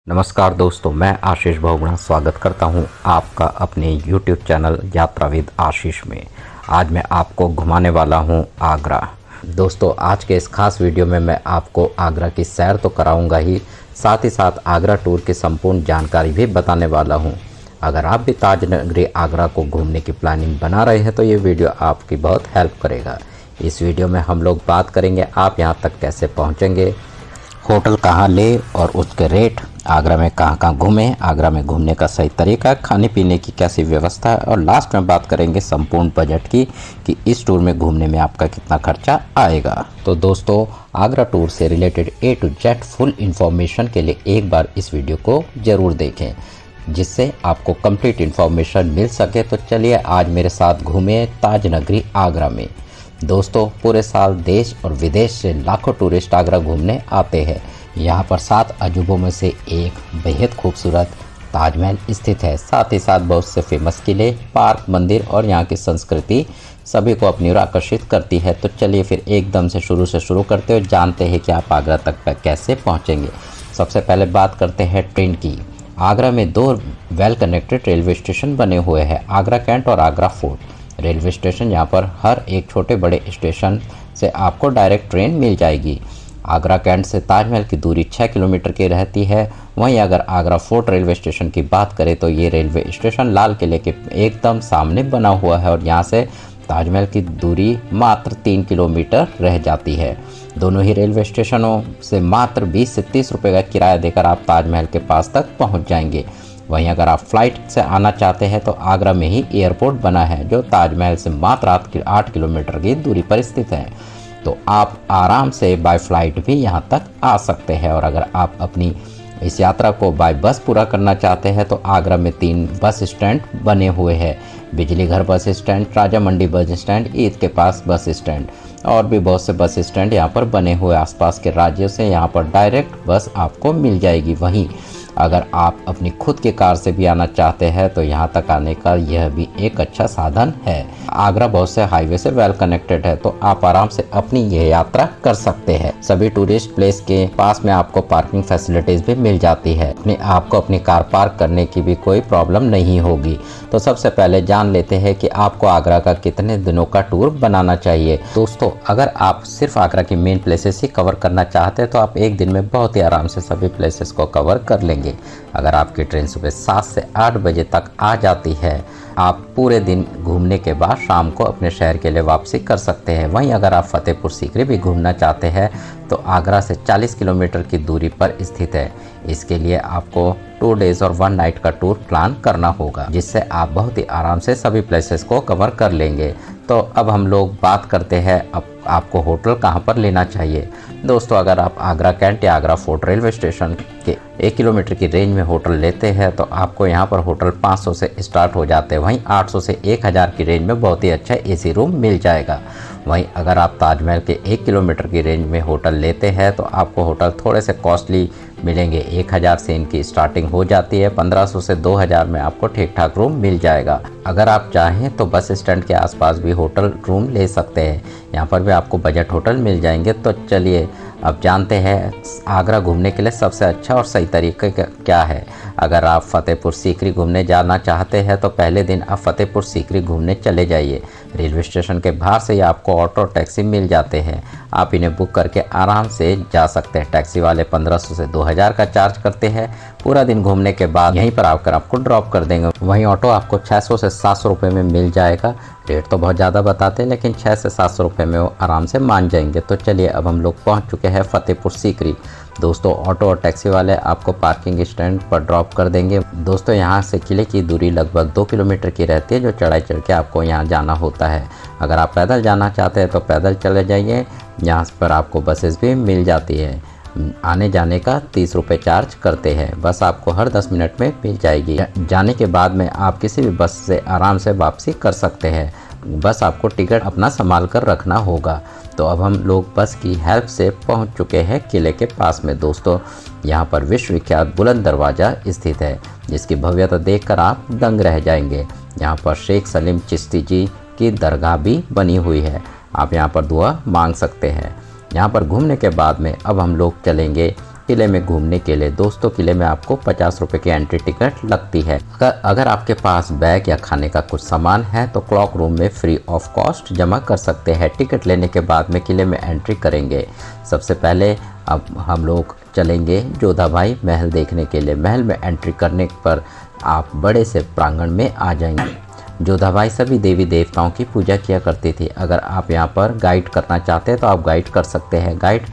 नमस्कार दोस्तों, मैं आशीष बहुगुणा स्वागत करता हूं आपका अपने YouTube चैनल यात्राविद आशीष में। आज मैं आपको घुमाने वाला हूं आगरा। दोस्तों, आज के इस खास वीडियो में मैं आपको आगरा की सैर तो कराऊंगा ही, साथ ही साथ आगरा टूर की संपूर्ण जानकारी भी बताने वाला हूं। अगर आप भी ताज नगरी आगरा को घूमने की प्लानिंग बना रहे हैं तो ये वीडियो आपकी बहुत हेल्प करेगा। इस वीडियो में हम लोग बात करेंगे आप यहाँ तक कैसे पहुँचेंगे, होटल कहाँ ले और उसके रेट, आगरा में कहाँ घूमें, आगरा में घूमने का सही तरीका, खाने पीने की कैसी व्यवस्था है, और लास्ट में बात करेंगे संपूर्ण बजट की कि इस टूर में घूमने में आपका कितना खर्चा आएगा। तो दोस्तों, आगरा टूर से related A to Z full information के लिए एक बार इस वीडियो को ज़रूर देखें, जिससे आपको कंप्लीट इन्फॉर्मेशन मिल सके। तो चलिए आज मेरे साथ घूमें ताज नगरी आगरा में। दोस्तों, पूरे साल देश और विदेश से लाखों टूरिस्ट आगरा घूमने आते हैं। यहाँ पर 7 अजूबों में से एक बेहद खूबसूरत ताजमहल स्थित है। साथ ही साथ बहुत से फेमस किले, पार्क, मंदिर और यहाँ की संस्कृति सभी को अपनी ओर आकर्षित करती है। तो चलिए फिर एकदम से शुरू करते हुए जानते हैं कि आप आगरा तक कैसे पहुँचेंगे। सबसे पहले बात करते हैं ट्रेन की। आगरा में 2 वेल कनेक्टेड रेलवे स्टेशन बने हुए हैं, आगरा कैंट और आगरा फोर्ट रेलवे स्टेशन। यहाँ पर हर एक छोटे बड़े स्टेशन से आपको डायरेक्ट ट्रेन मिल जाएगी। आगरा कैंट से ताजमहल की दूरी 6 किलोमीटर की रहती है। वहीं अगर आगरा फोर्ट रेलवे स्टेशन की बात करें तो ये रेलवे स्टेशन लाल किले के एकदम सामने बना हुआ है और यहाँ से ताजमहल की दूरी मात्र 3 किलोमीटर रह जाती है। दोनों ही रेलवे स्टेशनों से मात्र 20 से 30 रुपये का किराया देकर आप ताजमहल के पास तक पहुँच जाएंगे। वहीं अगर आप फ्लाइट से आना चाहते हैं तो आगरा में ही एयरपोर्ट बना है जो ताजमहल से मात्र 8 किलोमीटर की दूरी पर स्थित है। तो आप आराम से बाय फ्लाइट भी यहाँ तक आ सकते हैं। और अगर आप अपनी इस यात्रा को बाय बस पूरा करना चाहते हैं तो आगरा में 3 बस स्टैंड बने हुए हैं। बिजली घर बस स्टैंड, राजा मंडी बस स्टैंड, ईद के पास बस स्टैंड और भी बहुत से बस स्टैंड यहाँ पर बने हुए। आसपास के राज्यों से यहाँ पर डायरेक्ट बस आपको मिल जाएगी। वहीं अगर आप अपनी खुद की कार से भी आना चाहते हैं तो यहाँ तक आने का यह भी एक अच्छा साधन है। आगरा बहुत से हाईवे से वेल कनेक्टेड है तो आप आराम से अपनी यह यात्रा कर सकते हैं। सभी टूरिस्ट प्लेस के पास में आपको पार्किंग फैसिलिटीज भी मिल जाती है। आपको अपनी कार पार्क करने की भी कोई प्रॉब्लम नहीं होगी। तो सबसे पहले जान लेते हैं कि आपको आगरा का कितने दिनों का टूर बनाना चाहिए। दोस्तों, अगर आप सिर्फ आगरा की मेन प्लेसेस ही कवर करना चाहते हैं तो आप एक दिन में बहुत ही आराम से सभी प्लेसेस को कवर कर लेंगे। अगर आपकी ट्रेन सुबह 7 से 8 बजे तक आ जाती है, आप पूरे दिन घूमने के बाद शाम को अपने शहर के लिए वापसी कर सकते हैं। वहीं अगर आप फतेहपुर सीकरी भी घूमना चाहते हैं तो आगरा से 40 किलोमीटर की दूरी पर स्थित है। इसके लिए आपको 2 डेज और 1 नाइट का टूर प्लान करना होगा, जिससे आप बहुत ही आराम से सभी प्लेसेस को कवर कर लेंगे। तो अब हम लोग बात करते हैं अब आपको होटल कहाँ पर लेना चाहिए। दोस्तों, अगर आप आगरा कैंट या आगरा फोर्ट रेलवे स्टेशन के 1 किलोमीटर की रेंज में होटल लेते हैं तो आपको यहाँ पर होटल 500 से स्टार्ट हो जाते हैं। वहीं 800 से 1000 की रेंज में बहुत ही अच्छा AC रूम मिल जाएगा। वहीं अगर आप ताजमहल के 1 किलोमीटर की रेंज में होटल लेते हैं तो आपको होटल थोड़े से कॉस्टली मिलेंगे। 1000 से इनकी स्टार्टिंग हो जाती है। 1500 से 2000 में आपको ठीक ठाक रूम मिल जाएगा। अगर आप चाहें तो बस स्टैंड के आसपास भी होटल रूम ले सकते हैं, यहाँ पर भी आपको बजट होटल मिल जाएंगे। तो चलिए अब जानते हैं आगरा घूमने के लिए सबसे अच्छा और सही तरीका क्या है। अगर आप फतेहपुर सीकरी घूमने जाना चाहते हैं तो पहले दिन आप फतेहपुर सीकरी घूमने चले जाइए। रेलवे स्टेशन के बाहर से ही आपको ऑटो टैक्सी मिल जाते हैं, आप इन्हें बुक करके आराम से जा सकते हैं। टैक्सी वाले 1500 से 2000 का चार्ज करते हैं। पूरा दिन घूमने के बाद यहीं पर आकर आपको ड्रॉप कर देंगे। वहीं ऑटो आपको 600 से 700 रुपये में मिल जाएगा। रेट तो बहुत ज़्यादा बताते हैं लेकिन 600 से 700 रुपये में वो आराम से मान जाएंगे। तो चलिए अब हम लोग पहुँच चुके हैं फतेहपुर सीकरी। दोस्तों, ऑटो और टैक्सी वाले आपको पार्किंग स्टैंड पर ड्रॉप कर देंगे। दोस्तों, यहाँ से किले की दूरी लगभग 2 किलोमीटर की रहती है जो चढ़ाई चढ़ के आपको यहाँ जाना होता है। अगर आप पैदल जाना चाहते हैं तो पैदल चले जाइए, यहाँ पर आपको बसेस भी मिल जाती है। आने जाने का 30 रुपये चार्ज करते हैं। बस आपको हर 10 मिनट में मिल जाएगी। जाने के बाद में आप किसी भी बस से आराम से वापसी कर सकते हैं। बस आपको टिकट अपना संभाल कर रखना होगा। तो अब हम लोग बस की हेल्प से पहुंच चुके हैं किले के पास में। दोस्तों, यहाँ पर विश्व विख्यात बुलंद दरवाज़ा स्थित है जिसकी भव्यता देखकर आप दंग रह जाएंगे। यहाँ पर शेख सलीम चिश्ती जी की दरगाह भी बनी हुई है, आप यहाँ पर दुआ मांग सकते हैं। यहाँ पर घूमने के बाद में अब हम लोग चलेंगे किले में घूमने के लिए दोस्तों किले में आपको 50 रुपये की एंट्री टिकट लगती है। अगर आपके पास बैग या खाने का कुछ सामान है तो क्लॉक रूम में फ्री ऑफ कॉस्ट जमा कर सकते हैं। टिकट लेने के बाद में किले में एंट्री करेंगे। सबसे पहले अब हम लोग चलेंगे जोधाबाई महल देखने के लिए। महल में एंट्री करने पर आप बड़े से प्रांगण में आ जाएंगे। जोधाबाई सभी देवी देवताओं की पूजा किया करती थी। अगर आप यहाँ पर गाइड करना चाहते हैं तो आप गाइड कर सकते हैं। गाइड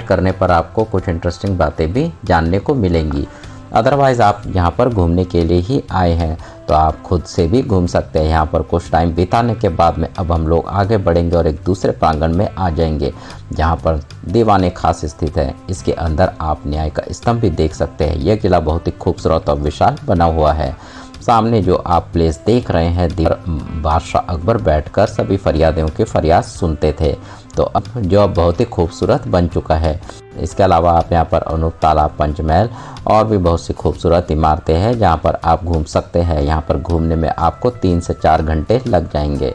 करने पर आपको कुछ इंटरेस्टिंग बातें भी जानने को मिलेंगी। अदरवाइज़ आप यहाँ पर घूमने के लिए ही आए हैं तो आप खुद से भी घूम सकते हैं। यहाँ पर कुछ टाइम बिताने के बाद में अब हम लोग आगे बढ़ेंगे और एक दूसरे प्रांगण में आ जाएंगे जहाँ पर दीवाने खास स्थित है। इसके अंदर आप न्याय का स्तंभ भी देख सकते हैं। यह किला बहुत ही खूबसूरत और विशाल बना हुआ है। सामने जो आप प्लेस देख रहे हैं बादशाह अकबर बैठकर सभी फरियादियों की फरियाद सुनते थे, तो अब जो अब बहुत ही खूबसूरत बन चुका है। इसके अलावा आप यहाँ पर अनूप तालाब, पंचमहल और भी बहुत सी खूबसूरत इमारतें हैं जहाँ पर आप घूम सकते हैं। यहाँ पर घूमने में आपको 3 से 4 घंटे लग जाएंगे।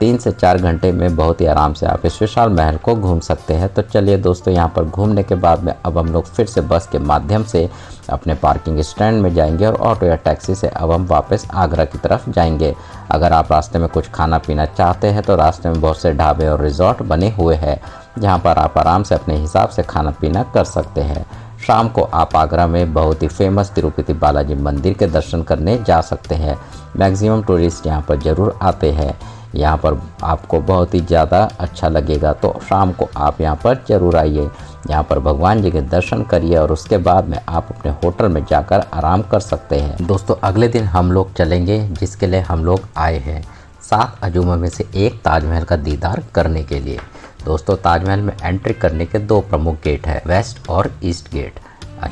3 से 4 घंटे में बहुत ही आराम से आप इस विशाल महल को घूम सकते हैं। तो चलिए दोस्तों, यहाँ पर घूमने के बाद में अब हम लोग फिर से बस के माध्यम से अपने पार्किंग स्टैंड में जाएंगे और ऑटो या टैक्सी से अब हम वापस आगरा की तरफ जाएंगे। अगर आप रास्ते में कुछ खाना पीना चाहते हैं तो रास्ते में बहुत से ढाबे और रिजॉर्ट बने हुए हैं जहाँ पर आप आराम से अपने हिसाब से खाना पीना कर सकते हैं। शाम को आप आगरा में बहुत ही फेमस तिरुपति बालाजी मंदिर के दर्शन करने जा सकते हैं। मैक्सिमम टूरिस्ट यहाँ पर ज़रूर आते हैं। यहाँ पर आपको बहुत ही ज़्यादा अच्छा लगेगा, तो शाम को आप यहाँ पर ज़रूर आइए। यहाँ पर भगवान जी के दर्शन करिए और उसके बाद में आप अपने होटल में जाकर आराम कर सकते हैं। दोस्तों अगले दिन हम लोग चलेंगे जिसके लिए हम लोग आए हैं 7 अजूबों में से एक ताजमहल का दीदार करने के लिए। दोस्तों ताजमहल में एंट्री करने के 2 प्रमुख गेट है, वेस्ट और ईस्ट गेट।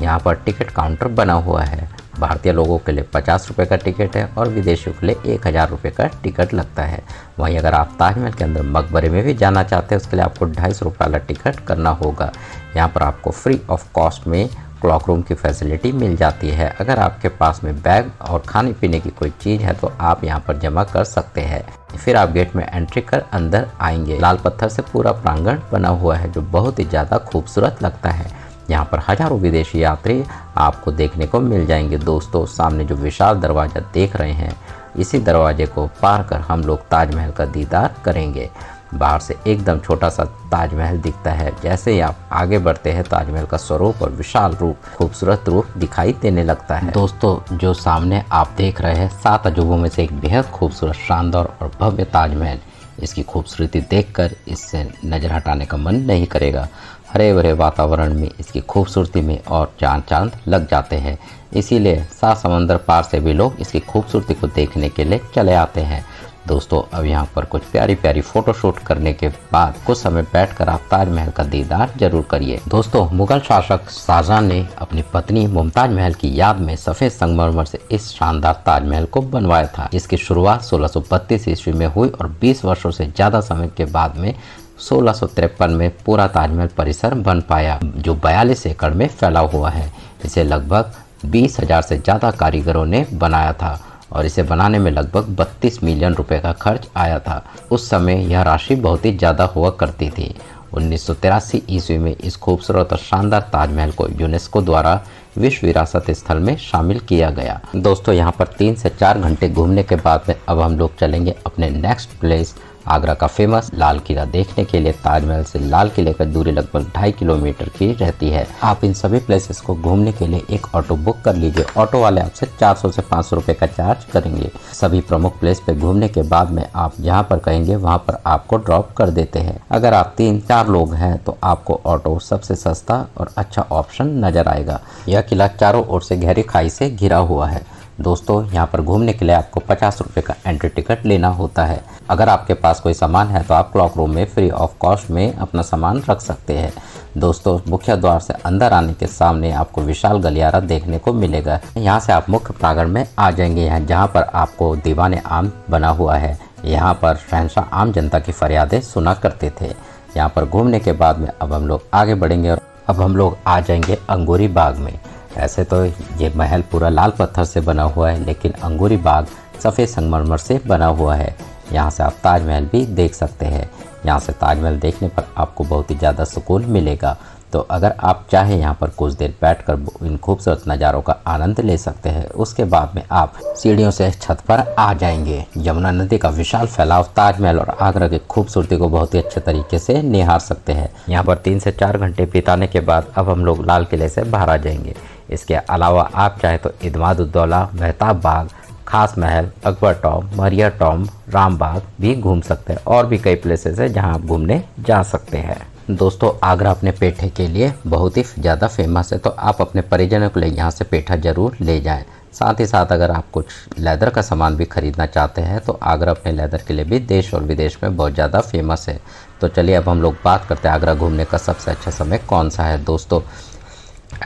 यहाँ पर टिकट काउंटर बना हुआ है। भारतीय लोगों के लिए 50 रुपये का टिकट है और विदेशियों के लिए 1000 रुपये का टिकट लगता है। वहीं अगर आप ताजमहल के अंदर मकबरे में भी जाना चाहते हैं उसके लिए आपको 250 रुपये वाला टिकट करना होगा। यहाँ पर आपको फ्री ऑफ कॉस्ट में क्लॉक रूम की फैसिलिटी मिल जाती है। अगर आपके पास में बैग और खाने पीने की कोई चीज़ है तो आप यहाँ पर जमा कर सकते हैं। फिर आप गेट में एंट्री कर अंदर आएंगे। लाल पत्थर से पूरा प्रांगण बना हुआ है जो बहुत ही ज़्यादा खूबसूरत लगता है। यहाँ पर हजारों विदेशी यात्री आपको देखने को मिल जाएंगे। दोस्तों सामने जो विशाल दरवाज़ा देख रहे हैं, इसी दरवाजे को पार कर हम लोग ताजमहल का दीदार करेंगे। बाहर से एकदम छोटा सा ताजमहल दिखता है। जैसे ही आप आगे बढ़ते हैं ताजमहल का स्वरूप और विशाल रूप, खूबसूरत रूप दिखाई देने लगता है। दोस्तों जो सामने आप देख रहे हैं 7 अजूबों में से एक बेहद खूबसूरत, शानदार और भव्य ताजमहल। इसकी खूबसूरती देखकर इससे नज़र हटाने का मन नहीं करेगा। हरे भरे वातावरण में इसकी खूबसूरती में और चांद लग जाते हैं। इसीलिए 7 समंदर पार से भी लोग इसकी खूबसूरती को देखने के लिए चले आते हैं। दोस्तों अब यहाँ पर कुछ प्यारी प्यारी फ़ोटो शूट करने के बाद कुछ समय बैठकर आप ताजमहल का दीदार जरूर करिए। दोस्तों मुगल शासक शाहजहां ने अपनी पत्नी मुमताज महल की याद में सफ़ेद संगमरमर से इस शानदार ताजमहल को बनवाया था। इसकी शुरुआत 1632 ईस्वी में हुई और 20 वर्षों से ज़्यादा समय के बाद में 1653 में पूरा ताजमहल परिसर बन पाया जो 42 एकड़ में फैला हुआ है। इसे लगभग 20,000 से ज़्यादा कारीगरों ने बनाया था और इसे बनाने में लगभग 32 मिलियन रुपए का खर्च आया था। उस समय यह राशि बहुत ही ज़्यादा हुआ करती थी। 1983 ईस्वी में इस खूबसूरत और शानदार ताजमहल को यूनेस्को द्वारा विश्व विरासत स्थल में शामिल किया गया। दोस्तों यहाँ पर 3 से 4 घंटे घूमने के बाद में अब हम लोग चलेंगे अपने नेक्स्ट प्लेस आगरा का फेमस लाल किला देखने के लिए। ताजमहल से लाल किले की दूरी लगभग 2.5 किलोमीटर की रहती है। आप इन सभी प्लेसेस को घूमने के लिए एक ऑटो बुक कर लीजिए। ऑटो वाले आपसे 400 से 500 रुपये का चार्ज करेंगे। सभी प्रमुख प्लेस पे घूमने के बाद में आप जहाँ पर कहेंगे वहाँ पर आपको ड्रॉप कर देते हैं। अगर आप 3-4 लोग हैं तो आपको ऑटो सबसे सस्ता और अच्छा ऑप्शन नजर आएगा। यह किला चारों ओर से गहरी खाई से घिरा हुआ है। दोस्तों यहाँ पर घूमने के लिए आपको 50 रुपये का एंट्री टिकट लेना होता है। अगर आपके पास कोई सामान है तो आप क्लॉक रूम में फ्री ऑफ कॉस्ट में अपना सामान रख सकते हैं। दोस्तों मुख्य द्वार से अंदर आने के सामने आपको विशाल गलियारा देखने को मिलेगा। यहाँ से आप मुख्य प्रांगण में आ जाएंगे जहाँ पर आपको दीवाने आम बना हुआ है। यहाँ पर शहंशाह आम जनता की फरियादें सुना करते थे। यहाँ पर घूमने के बाद में अब हम लोग आगे बढ़ेंगे और अब हम लोग आ जाएंगे अंगूरी बाग में। ऐसे तो ये महल पूरा लाल पत्थर से बना हुआ है, लेकिन अंगूरी बाग सफ़ेद संगमरमर से बना हुआ है। यहाँ से आप ताजमहल भी देख सकते हैं। यहाँ से ताजमहल देखने पर आपको बहुत ही ज़्यादा सुकून मिलेगा। तो अगर आप चाहें यहाँ पर कुछ देर बैठकर इन खूबसूरत नज़ारों का आनंद ले सकते हैं। उसके बाद में आप सीढ़ियों से छत पर आ जाएंगे। यमुना नदी का विशाल फैलाव ताजमहल और आगरा की खूबसूरती को बहुत ही अच्छे तरीके से निहार सकते हैं। यहाँ पर 3 से 4 घंटे बिताने के बाद अब हम लोग लाल किले से बाहर आ जाएंगे। इसके अलावा आप चाहे तो इत्माद-उद-दौला, मेहताब बाग, खास महल, अकबर टॉम, मरिया टॉम, राम बाग भी घूम सकते हैं और भी कई प्लेसेस है जहां आप घूमने जा सकते हैं। दोस्तों आगरा अपने पेठे के लिए बहुत ही ज़्यादा फेमस है, तो आप अपने परिजनों को लिए यहाँ से पेठा ज़रूर ले जाएं। साथ ही साथ अगर आप कुछ लेदर का सामान भी खरीदना चाहते हैं तो आगरा अपने लेदर के लिए भी देश और विदेश में बहुत ज़्यादा फेमस है। तो चलिए अब हम लोग बात करते हैं आगरा घूमने का सबसे अच्छा समय कौन सा है। दोस्तों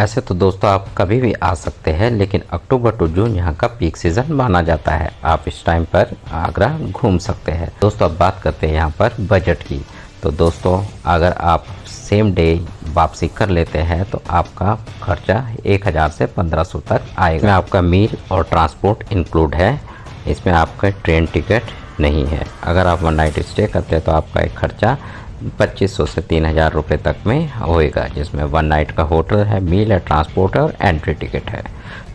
ऐसे तो दोस्तों आप कभी भी आ सकते हैं, लेकिन अक्टूबर टू जून यहाँ का पीक सीज़न माना जाता है। आप इस टाइम पर आगरा घूम सकते हैं। दोस्तों अब बात करते हैं यहाँ पर बजट की। तो दोस्तों अगर आप सेम डे वापसी कर लेते हैं तो आपका खर्चा 1000 से 1500 तक आएगा। इसमें आपका मील और ट्रांसपोर्ट इंक्लूड है, इसमें आपका ट्रेन टिकट नहीं है। अगर आप 1 नाइट स्टे करते हैं तो आपका एक खर्चा 2500 से 3000 रुपये तक में होएगा, जिसमें 1 नाइट का होटल है, मील है, ट्रांसपोर्ट है और एंट्री टिकट है।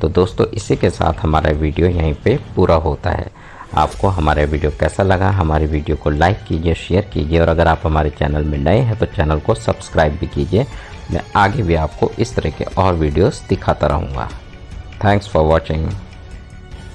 तो दोस्तों इसी के साथ हमारा वीडियो यहीं पे पूरा होता है। आपको हमारा वीडियो कैसा लगा, हमारे वीडियो को लाइक कीजिए, शेयर कीजिए और अगर आप हमारे चैनल में नए हैं तो चैनल को सब्सक्राइब भी कीजिए। मैं आगे भी आपको इस तरह के और वीडियोस दिखाता रहूँगा। Thanks for watching.